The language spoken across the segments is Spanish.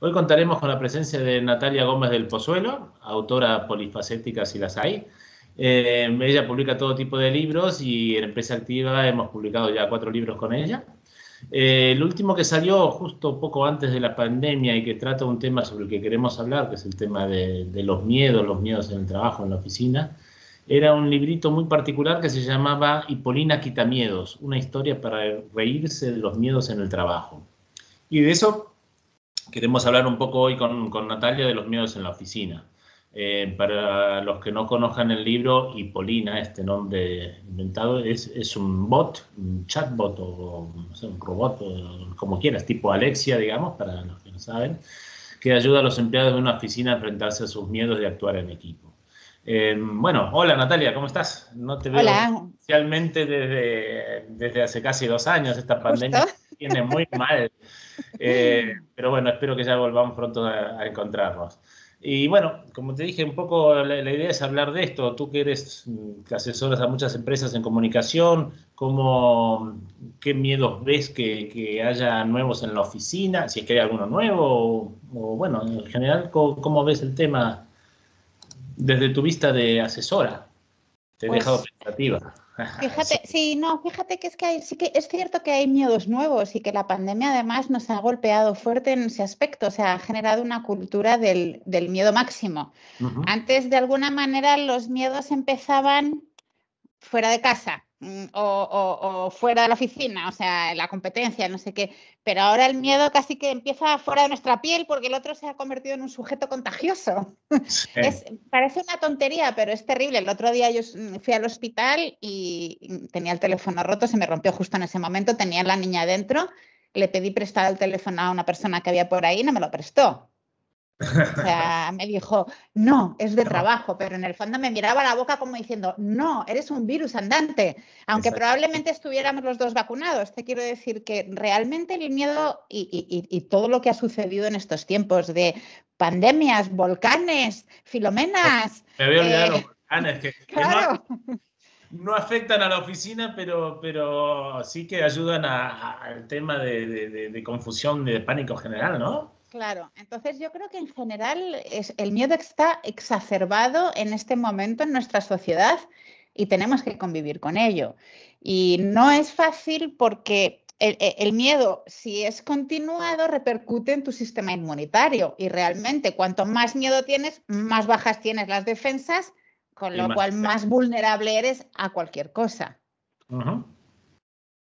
Hoy contaremos con la presencia de Natalia Gómez del Pozuelo, autora polifacética si las hay. Ella publica todo tipo de libros y en Empresa Activa hemos publicado ya 4 libros con ella. El último que salió justo poco antes de la pandemia y que trata un tema sobre el que queremos hablar, que es el tema de los miedos en el trabajo, en la oficina, era un librito muy particular que se llamaba Hipólina Quitamiedos, una historia para reírse de los miedos en el trabajo. Y de eso queremos hablar un poco hoy con Natalia de los miedos en la oficina. Para los que no conozcan el libro, Hipólina, este nombre inventado, es un bot, un chatbot o no sé, un robot, o como quieras, tipo Alexia, digamos, para los que no saben, que ayuda a los empleados de una oficina a enfrentarse a sus miedos y actuar en equipo. Bueno, hola Natalia, ¿cómo estás? No te veo Hola, especialmente desde hace casi 2 años, esta justo. pandemia tiene muy mal. Pero bueno, espero que ya volvamos pronto a encontrarnos. Y bueno, como te dije, un poco la idea es hablar de esto. Tú que eres, que asesoras a muchas empresas en comunicación, ¿qué miedos ves que haya nuevos en la oficina? Si es que hay alguno nuevo, o bueno, en general, ¿cómo ves el tema desde tu vista de asesora? Te he dejado Pues pensativa. Sí. fíjate, sí, no, fíjate que es que sí que es cierto que hay miedos nuevos y que la pandemia además nos ha golpeado fuerte en ese aspecto, o sea, ha generado una cultura del miedo máximo. Ujú. Antes, de alguna manera, los miedos empezaban fuera de casa o fuera de la oficina, o sea, en la competencia, no sé qué. Pero ahora el miedo casi que empieza fuera de nuestra piel porque el otro se ha convertido en un sujeto contagioso. Sí. Parece una tontería, pero es terrible. El otro día yo fui al hospital y tenía el teléfono roto, se me rompió justo en ese momento, tenía a la niña dentro, le pedí prestado el teléfono a una persona que había por ahí y no me lo prestó. O sea, me dijo, no, es de No, trabajo, pero en el fondo me miraba la boca como diciendo, no, eres un virus andante, aunque exacto. probablemente estuviéramos los dos vacunados. Te quiero decir que realmente el miedo y todo lo que ha sucedido en estos tiempos de pandemias, volcanes, filomenas, Me había olvidado los volcanes, que no, claro. no afectan a la oficina, pero sí que ayudan al tema de confusión, de pánico general, ¿no? Claro, entonces yo creo que en general el miedo está exacerbado en este momento en nuestra sociedad y tenemos que convivir con ello. Y no es fácil porque el miedo, si es continuado, repercute en tu sistema inmunitario y realmente cuanto más miedo tienes, más bajas tienes las defensas, con Y lo más. cual más vulnerable eres a cualquier cosa. Ujú.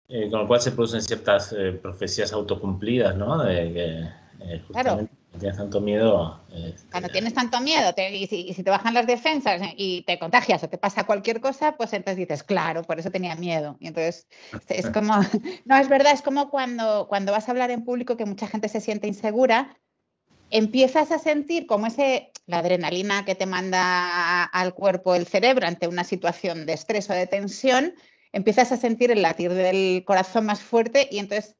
Con lo cual se producen ciertas profecías autocumplidas, ¿no? De que Claro. justamente no tienes tanto miedo. Cuando tienes tanto miedo y si te bajan las defensas y te contagias o te pasa cualquier cosa, pues entonces dices, claro, por eso tenía miedo. Y entonces es como, no, es verdad, es como cuando vas a hablar en público que mucha gente se siente insegura, empiezas a sentir como la adrenalina que te manda al cuerpo el cerebro ante una situación de estrés o de tensión, empiezas a sentir el latir del corazón más fuerte y entonces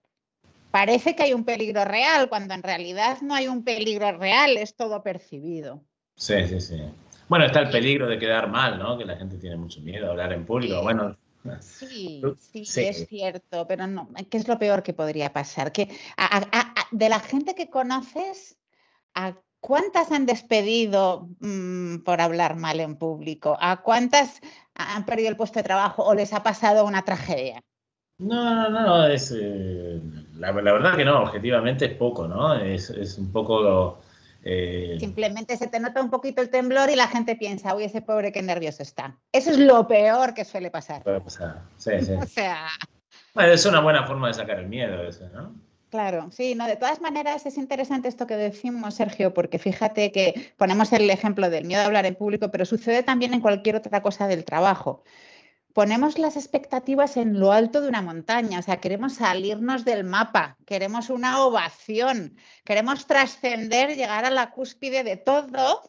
parece que hay un peligro real, cuando en realidad no hay un peligro real, es todo percibido. Sí, sí, sí. Bueno, está el Y peligro de quedar mal, ¿no? Que la gente tiene mucho miedo a hablar en público. eh, Bueno, sí, sí, es sí. cierto, pero no, ¿qué es lo peor que podría pasar? Que de la gente que conoces, ¿a cuántas han despedido por hablar mal en público? ¿A cuántas han perdido el puesto de trabajo o les ha pasado una tragedia? No, no, no, la verdad que no, objetivamente es poco, ¿no? Es un poco. eh, Simplemente se te nota un poquito el temblor y la gente piensa, uy, ese pobre qué nervioso está. Eso es lo peor que suele pasar. Puede pasar. Sí, sí. O sea, Bueno, es una buena forma de sacar el miedo, eso, ¿no? claro, sí, no, de todas maneras es interesante esto que decimos, Sergio, porque fíjate que ponemos el ejemplo del miedo a hablar en público, pero sucede también en cualquier otra cosa del trabajo. Ponemos las expectativas en lo alto de una montaña, o sea, queremos salirnos del mapa, queremos una ovación, queremos trascender, llegar a la cúspide de todo.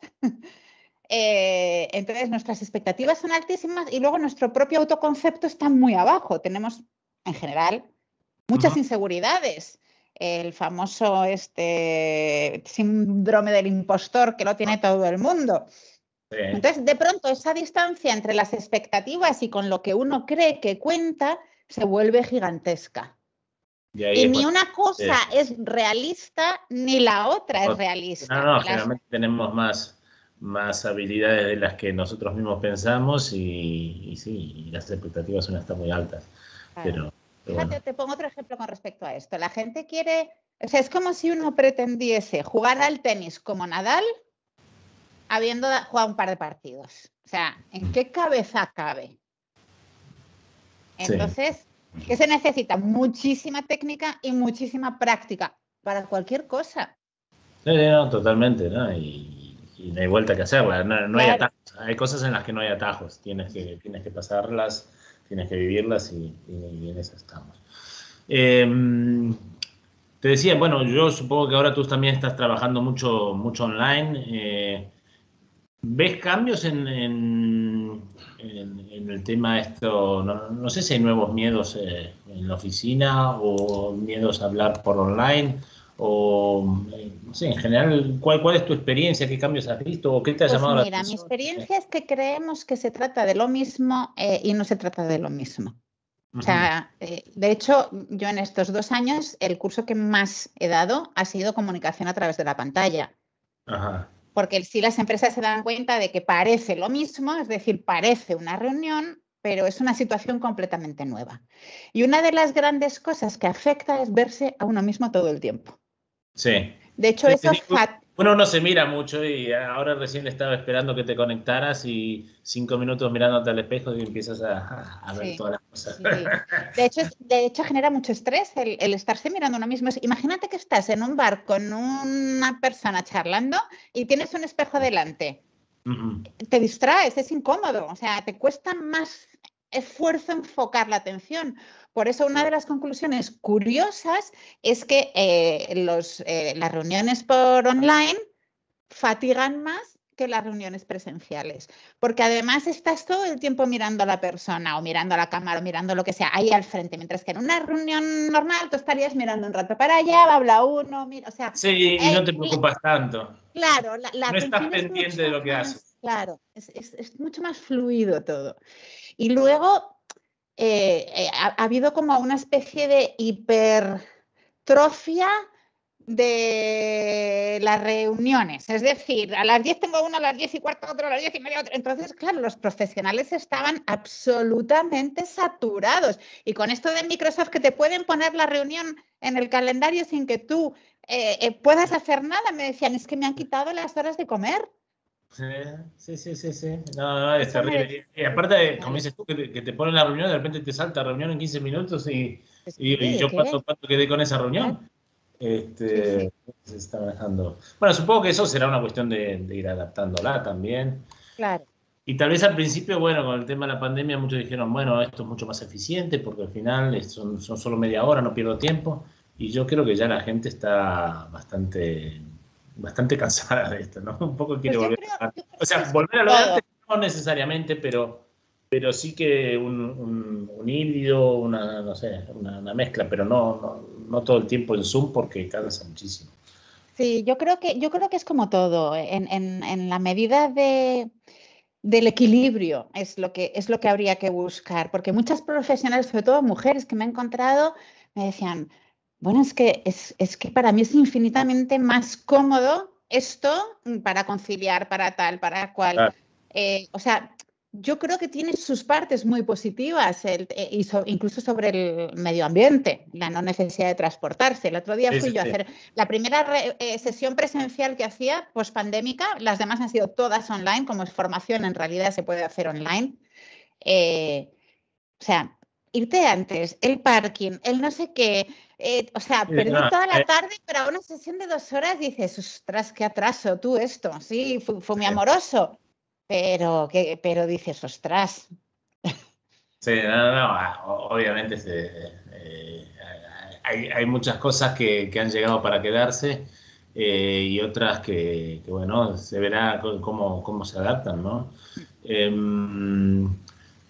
Entonces, nuestras expectativas son altísimas y luego nuestro propio autoconcepto está muy abajo. Tenemos, en general, muchas Ujú. inseguridades. El famoso síndrome del impostor que lo tiene todo el mundo. Sí. Entonces, de pronto, esa distancia entre las expectativas y con lo que uno cree que cuenta se vuelve gigantesca. Y ahí Y es ni cuando... una cosa es realista, ni la otra es realista. No, generalmente tenemos más habilidades de las que nosotros mismos pensamos y sí, y las expectativas suelen estar muy altas. Claro. Pero Fíjate, bueno. te pongo otro ejemplo con respecto a esto. La gente quiere, o sea, es como si uno pretendiese jugar al tenis como Nadal habiendo jugado un par de partidos. O sea, ¿en qué cabeza cabe? Sí. Entonces, ¿qué se necesita? Muchísima técnica y muchísima práctica para cualquier cosa. No, totalmente, ¿no? Y no hay vuelta que hacerla, no hay Claro. atajos. Hay cosas en las que no hay atajos, tienes que pasarlas, tienes que vivirlas y en eso estamos. Te decía, bueno, yo supongo que ahora tú también estás trabajando mucho online. ¿Ves cambios en el tema esto? No sé si hay nuevos miedos en la oficina o miedos a hablar por online o, no sé, en general, ¿cuál es tu experiencia? ¿Qué cambios has visto o qué te ha Pues llamado la mira, mi atención? experiencia es que creemos que se trata de lo mismo y no se trata de lo mismo. O Ujú. sea, de hecho, yo en estos 2 años, el curso que más he dado ha sido comunicación a través de la pantalla. Ajá. Porque si las empresas se dan cuenta de que parece lo mismo, es decir, parece una reunión, pero es una situación completamente nueva. Y una de las grandes cosas que afecta es verse a uno mismo todo el tiempo. Sí. De hecho, Sí, eso sí. Uno no se mira mucho y ahora recién estaba esperando que te conectaras y 5 minutos mirándote al espejo y empiezas a ver sí, todas las cosas. sí, sí. De hecho, genera mucho estrés el estarse mirando a uno mismo. Imagínate que estás en un bar con una persona charlando y tienes un espejo delante. Ujú. Te distraes, es incómodo, o sea, te cuesta más esfuerzo enfocar la atención. Por eso una de las conclusiones curiosas es que las reuniones por online fatigan más que las reuniones presenciales, porque además estás todo el tiempo mirando a la persona o mirando a la cámara o mirando lo que sea ahí al frente, mientras que en una reunión normal tú estarías mirando un rato para allá, habla uno, mira, o sea, Sí, y no te preocupas tanto. claro, la No estás atención es pendiente de mucho lo que haces. más, claro, es mucho más fluido todo. Y luego ha habido como una especie de hipertrofia de las reuniones. Es decir, a las 10 tengo una, a las 10:15 otro, a las 10:30 otro. Entonces, claro, los profesionales estaban absolutamente saturados. Y con esto de Microsoft que te pueden poner la reunión en el calendario sin que tú puedas hacer nada, me decían, es que me han quitado las horas de comer. Sí. No, es Eso me terrible. decía. Y aparte, como Claro. dices tú, que te ponen la reunión, de repente te salta reunión en 15 minutos y Sí, yo ¿qué? cuánto quedé con esa Claro. reunión. Sí, sí, Se está manejando. Bueno, supongo que eso será una cuestión de ir adaptándola también. claro. Y tal vez al principio, bueno, con el tema de la pandemia, muchos dijeron, bueno, esto es mucho más eficiente porque al final son solo media hora, no pierdo tiempo. Y yo creo que ya la gente está bastante cansada de esto, ¿no? Un poco quiere Pues volver a... yo O creo que sea, es volver como a lo de todo. antes no necesariamente, pero sí que un híbrido, no sé, una mezcla, pero no todo el tiempo en Zoom porque cansa muchísimo. Sí, yo creo que es como todo. En la medida del equilibrio es lo que habría que buscar. Porque muchas profesionales, sobre todo mujeres que me he encontrado, me decían, bueno, es que para mí es infinitamente más cómodo esto para conciliar, para tal, para cual. Claro. O sea, yo creo que tiene sus partes muy positivas incluso sobre el medio ambiente, la no necesidad de transportarse. El otro día Sí, sí, fui yo a sí. hacer la primera sesión presencial que hacía post-pandémica, las demás han sido todas online, como es formación, en realidad se puede hacer online. Eh, o sea, irte antes, el parking, el no sé qué, o sea, perdí No, toda la tarde para una sesión de 2 horas, dices, ostras, qué atraso tú esto, sí, fue muy amoroso, pero dices, ostras, sí, obviamente hay muchas cosas que han llegado para quedarse y otras bueno, se verá cómo se adaptan, ¿no?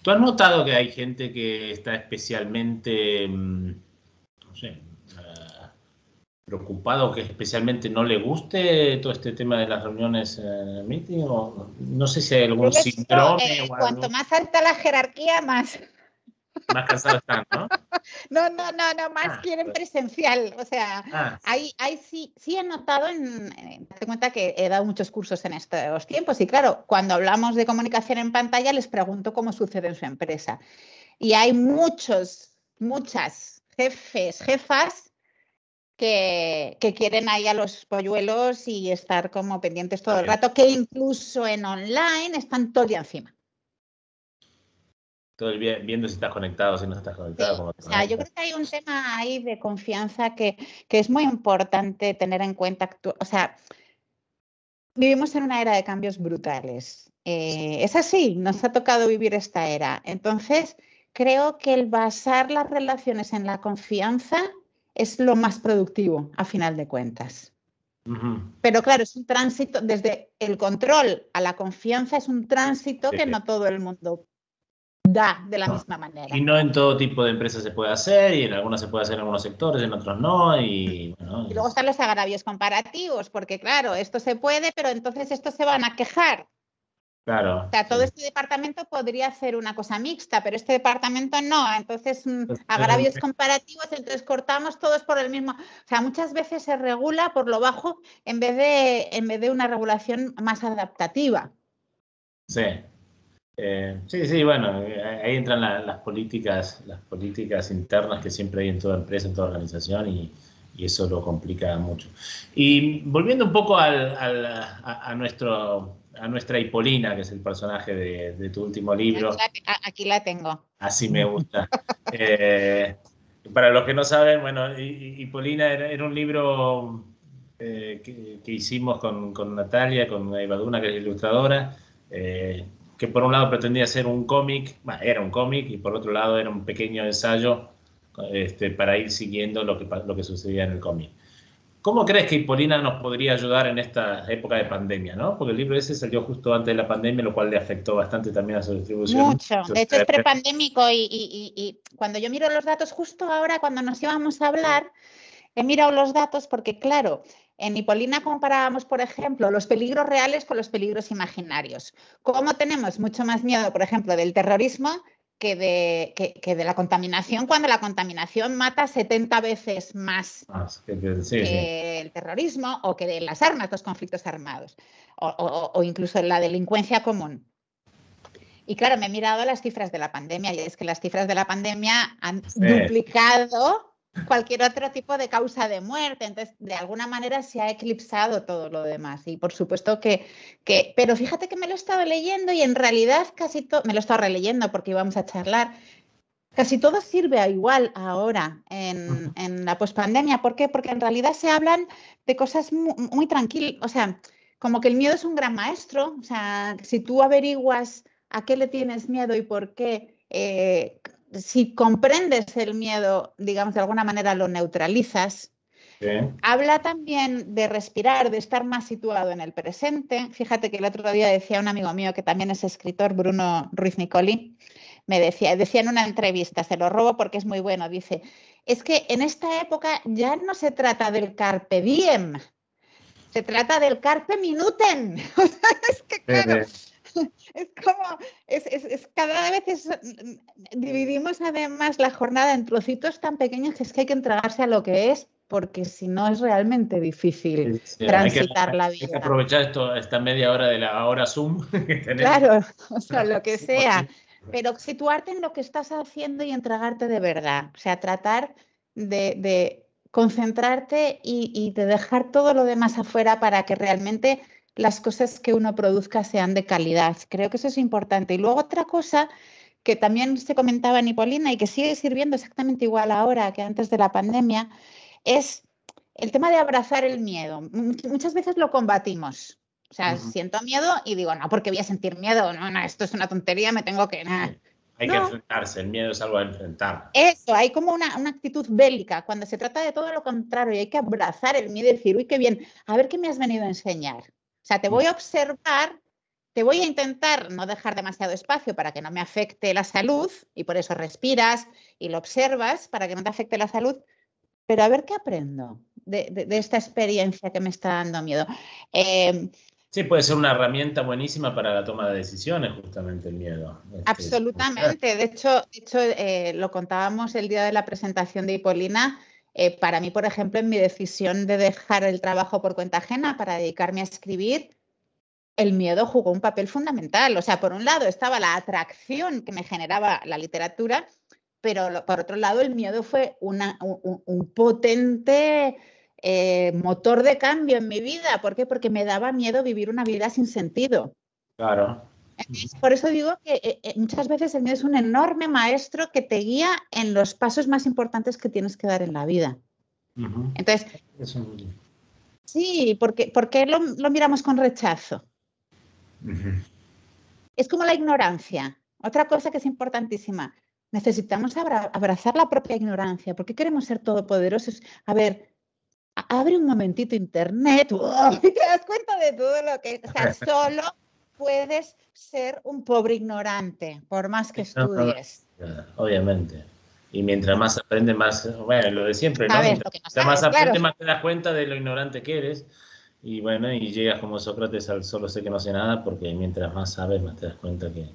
¿Tú has notado que hay gente que está especialmente, no sé, preocupado, que especialmente no le guste todo este tema de las reuniones meeting? O no sé si hay algún de hecho, síndrome o cuanto algo. más alta la jerarquía, más. más cansados están, ¿no? No, más quieren Pues, presencial. O sea, sí. sí he notado, date cuenta que he dado muchos cursos en estos tiempos y claro, cuando hablamos de comunicación en pantalla les pregunto cómo sucede en su empresa. Y hay muchas jefes, jefas que quieren ahí a los polluelos y estar como pendientes todo el rato, que incluso en online están todo el día encima. Todo el día viendo si estás conectado, si no estás conectado. Sí, Cómo o te sea, yo conectas. creo que hay un tema ahí de confianza que es muy importante tener en cuenta. O sea, vivimos en una era de cambios brutales. Es así, nos ha tocado vivir esta era. Entonces, creo que el basar las relaciones en la confianza es lo más productivo, a final de cuentas. Pero claro, es un tránsito, desde el control a la confianza, es un tránsito Sí. que no todo el mundo da de la No. misma manera. Y no en todo tipo de empresas se puede hacer, y en algunas se puede hacer en algunos sectores, en otros no, y bueno, Y luego están los agravios comparativos, porque claro, esto se puede, pero entonces estos se van a quejar. claro. O sea, todo Sí. este departamento podría hacer una cosa mixta, pero este departamento no. Entonces, Entonces, agravios comparativos, entonces cortamos todos por el mismo. O sea, muchas veces se regula por lo bajo en vez de una regulación más adaptativa. sí. Sí, bueno, ahí entran las políticas internas que siempre hay en toda empresa, en toda organización, y eso lo complica mucho. Y volviendo un poco a nuestra Hipolina, que es el personaje de tu último libro, Aquí la tengo. así me gusta. Eh, para los que no saben, bueno, Hipolina era un libro que hicimos con Natalia, con Eva Duna, que es ilustradora, que por un lado pretendía ser un cómic, era un cómic, y por otro lado era un pequeño ensayo para ir siguiendo lo que sucedía en el cómic. ¿Cómo crees que Hipolina nos podría ayudar en esta época de pandemia, ¿no? Porque el libro ese salió justo antes de la pandemia, lo cual le afectó bastante también a su distribución. Mucho. De hecho, es prepandémico y cuando yo miro los datos, justo ahora, cuando nos íbamos a hablar, he mirado los datos porque, claro, en Hipolina comparábamos, por ejemplo, los peligros reales con los peligros imaginarios. ¿Cómo tenemos mucho más miedo, por ejemplo, del terrorismo que de la contaminación, cuando la contaminación mata 70 veces más Sí. que el terrorismo o que de las armas, los conflictos armados, o incluso la delincuencia común? Y claro, me he mirado las cifras de la pandemia y es que las cifras de la pandemia han duplicado cualquier otro tipo de causa de muerte. Entonces, de alguna manera se ha eclipsado todo lo demás. Y por supuesto pero fíjate que me lo he estado leyendo y en realidad casi todo, me lo he estado releyendo porque íbamos a charlar, casi todo sirve igual ahora en la pospandemia. ¿Por qué? Porque en realidad se hablan de cosas muy, muy tranquilas. O sea, como que el miedo es un gran maestro. O sea, si tú averiguas a qué le tienes miedo y por qué, si comprendes el miedo, digamos, de alguna manera lo neutralizas. Sí. Habla también de respirar, de estar más situado en el presente. Fíjate que el otro día decía un amigo mío que también es escritor, Bruno Ruiz Nicoli, me decía en una entrevista, se lo robo porque es muy bueno, dice, es que en esta época ya no se trata del carpe diem, se trata del carpe minutem. Es que claro, es como, cada vez dividimos además la jornada en trocitos tan pequeños que es que hay que entregarse a lo que es, porque si no es realmente difícil transitar la Hay que vida. aprovechar esta media hora de la hora Zoom que tenemos. Claro, o sea, lo que sea, pero situarte en lo que estás haciendo y entregarte de verdad, o sea, tratar de concentrarte y de dejar todo lo demás afuera para que realmente las cosas que uno produzca sean de calidad. Creo que eso es importante. Y luego otra cosa que también se comentaba en Hipolina y que sigue sirviendo exactamente igual ahora que antes de la pandemia, es el tema de abrazar el miedo. Muchas veces lo combatimos. O sea, siento miedo y digo, no, porque voy a sentir miedo, no, esto es una tontería, me tengo que... Hay que No, enfrentarse, el miedo es algo a enfrentar. eso, hay como una actitud bélica cuando se trata de todo lo contrario y hay que abrazar el miedo y decir, uy, qué bien, a ver qué me has venido a enseñar. O sea, te voy a observar, te voy a intentar no dejar demasiado espacio para que no me afecte la salud y por eso respiras y lo observas para que no te afecte la salud, pero a ver qué aprendo de esta experiencia que me está dando miedo. Sí, puede ser una herramienta buenísima para la toma de decisiones, justamente el miedo. Absolutamente. De hecho, lo contábamos el día de la presentación de Hipolina. Para mí, por ejemplo, en mi decisión de dejar el trabajo por cuenta ajena para dedicarme a escribir, el miedo jugó un papel fundamental. O sea, por un lado estaba la atracción que me generaba la literatura, pero por otro lado el miedo fue un potente motor de cambio en mi vida. ¿Por qué? Porque me daba miedo vivir una vida sin sentido. Claro. Por eso digo que muchas veces el miedo es un enorme maestro que te guía en los pasos más importantes que tienes que dar en la vida. Entonces, sí, ¿por qué lo miramos con rechazo? Es como la ignorancia. Otra cosa que es importantísima. Necesitamos abrazar la propia ignorancia. ¿Por qué queremos ser todopoderosos? A ver, abre un momentito internet y te das cuenta de todo lo que... O sea, solo puedes ser un pobre ignorante, por más que estudies. Obviamente. Y mientras más aprendes, más... Bueno, lo de siempre, ¿no? Sabes lo que no sabes, más aprendes, claro. más te das cuenta de lo ignorante que eres. Y bueno, y llegas como Sócrates al solo sé que no sé nada, porque mientras más sabes, más te das cuenta que...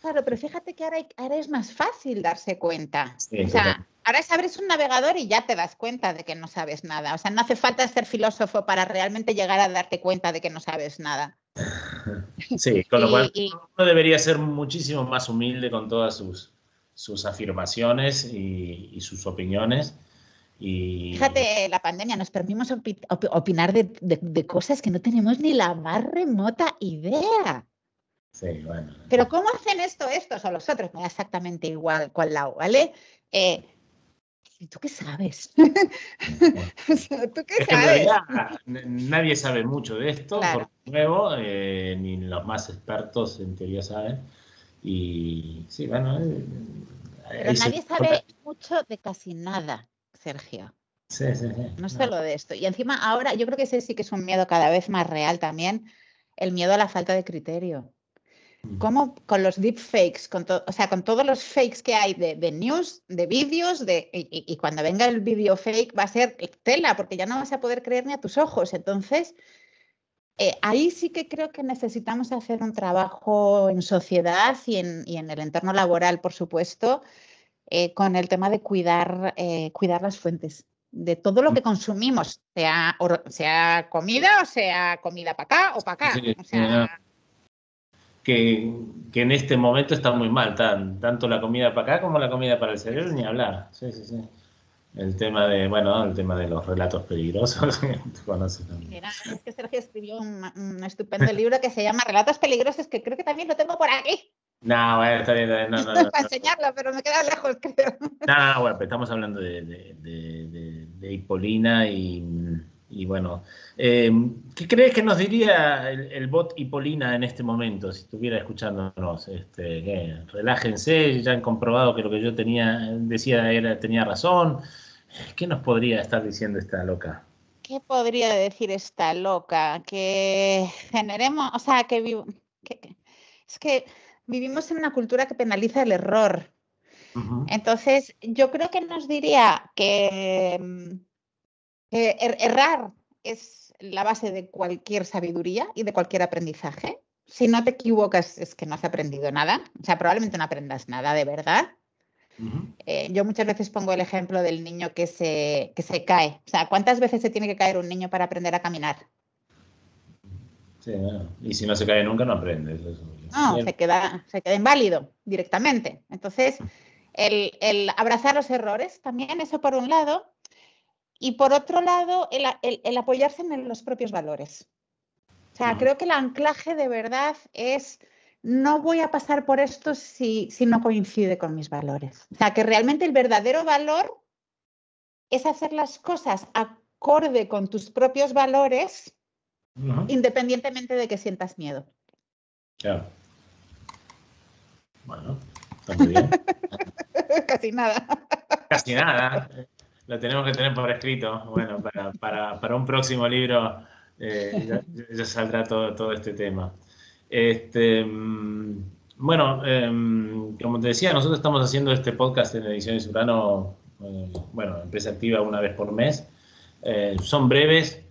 Claro, pero fíjate que ahora es más fácil darse cuenta. Sí, O sea, ahora abres un navegador y ya te das cuenta de que no sabes nada. O sea, no hace falta ser filósofo para realmente llegar a darte cuenta de que no sabes nada. Sí, con lo cual uno debería ser muchísimo más humilde con todas sus afirmaciones y sus opiniones. Y... Fíjate, la pandemia nos permitimos opinar de cosas que no tenemos ni la más remota idea. Sí, bueno. Pero ¿cómo hacen estos o los otros? Me da exactamente igual cuál lado, ¿vale? ¿Tú qué sabes? ¿Tú qué sabes? En realidad nadie sabe mucho de esto, Claro. por nuevo, ni los más expertos en teoría saben. Y sí, bueno... Pero nadie sabe mucho de casi nada, Sergio. Sí. No solo de esto. Y encima ahora, yo creo que ese sí que es un miedo cada vez más real también, el miedo a la falta de criterio. Como con los deepfakes, con todos los fakes que hay de news, de vídeos, y cuando venga el video fake va a ser tela, porque ya no vas a poder creer ni a tus ojos. Entonces, ahí sí que creo que necesitamos hacer un trabajo en sociedad y en el entorno laboral, por supuesto, con el tema de cuidar las fuentes de todo lo que consumimos, sea comida o sea comida para acá o para acá. Sí, o sea, que en este momento está muy mal, tanto la comida para acá como la comida para el cerebro, ni hablar. Sí. El tema de los relatos peligrosos. mira, es que Sergio escribió un estupendo libro que se llama Relatos peligrosos, que creo que también lo tengo por aquí. No, bueno, está bien, no. Para enseñarlo, pero me queda lejos, creo. No, bueno, pero estamos hablando de Hipolina y bueno, ¿qué crees que nos diría el bot Hipolina en este momento, si estuviera escuchándonos? Relájense, ya han comprobado que lo que yo tenía razón. ¿Qué nos podría estar diciendo esta loca? ¿Qué podría decir esta loca? Que generemos, o sea, es que vivimos en una cultura que penaliza el error. Entonces, yo creo que nos diría que errar es la base de cualquier sabiduría y de cualquier aprendizaje. Si no te equivocas, es que no has aprendido nada. O sea, probablemente no aprendas nada de verdad. Yo muchas veces pongo el ejemplo del niño que se cae. O sea, ¿cuántas veces se tiene que caer un niño para aprender a caminar? Sí, bueno. Y si no se cae nunca, no aprende. No, se queda inválido directamente. Entonces, el abrazar los errores también, eso por un lado. Y por otro lado, el apoyarse en los propios valores. O sea, creo que el anclaje de verdad es, no voy a pasar por esto si no coincide con mis valores. O sea, que realmente el verdadero valor es hacer las cosas acorde con tus propios valores, independientemente de que sientas miedo. Claro. Bueno, está muy bien. Casi nada. Casi nada. Lo tenemos que tener por escrito. Bueno, para un próximo libro ya saldrá todo este tema. Bueno, como te decía, nosotros estamos haciendo este podcast en Ediciones Urano, empresa activa una vez por mes. Son breves.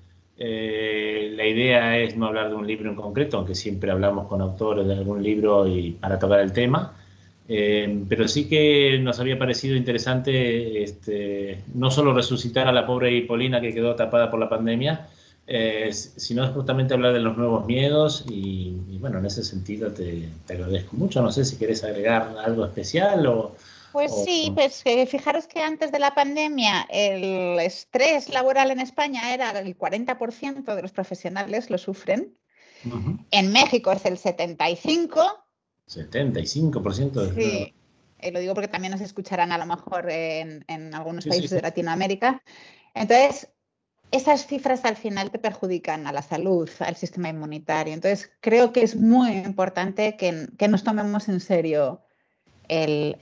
la idea es no hablar de un libro en concreto, aunque siempre hablamos con autores de algún libro y para tocar el tema. Pero sí que nos había parecido interesante no solo resucitar a la pobre Hipolina que quedó tapada por la pandemia, sino justamente hablar de los nuevos miedos y bueno, en ese sentido te agradezco mucho. No sé si querés agregar algo especial Pues sí, pues fijaros que antes de la pandemia el estrés laboral en España era el 40% de los profesionales lo sufren. Uh-huh. En México es el 75%. 75% de... Sí, lo digo porque también nos escucharán a lo mejor en algunos Sí, países sí. de Latinoamérica. Entonces, esas cifras al final te perjudican a la salud, al sistema inmunitario. Entonces, creo que es muy importante que nos tomemos en serio el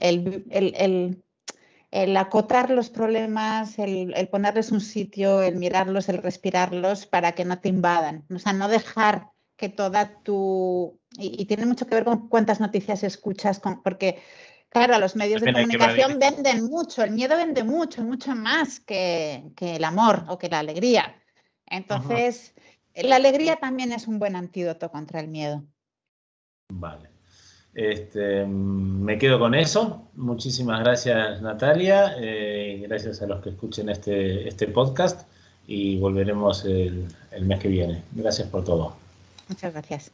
acotar los problemas, el ponerles un sitio, el mirarlos, el respirarlos para que no te invadan. O sea, no dejar que toda tu... Y tiene mucho que ver con cuántas noticias escuchas, porque, claro, los medios de También hay que evadir. comunicación venden mucho, el miedo vende mucho, mucho más que el amor o que la alegría. Entonces, la alegría también es un buen antídoto contra el miedo. Vale. Me quedo con eso. Muchísimas gracias, Natalia. Gracias a los que escuchen este podcast y volveremos el mes que viene. Gracias por todo. Muchas gracias.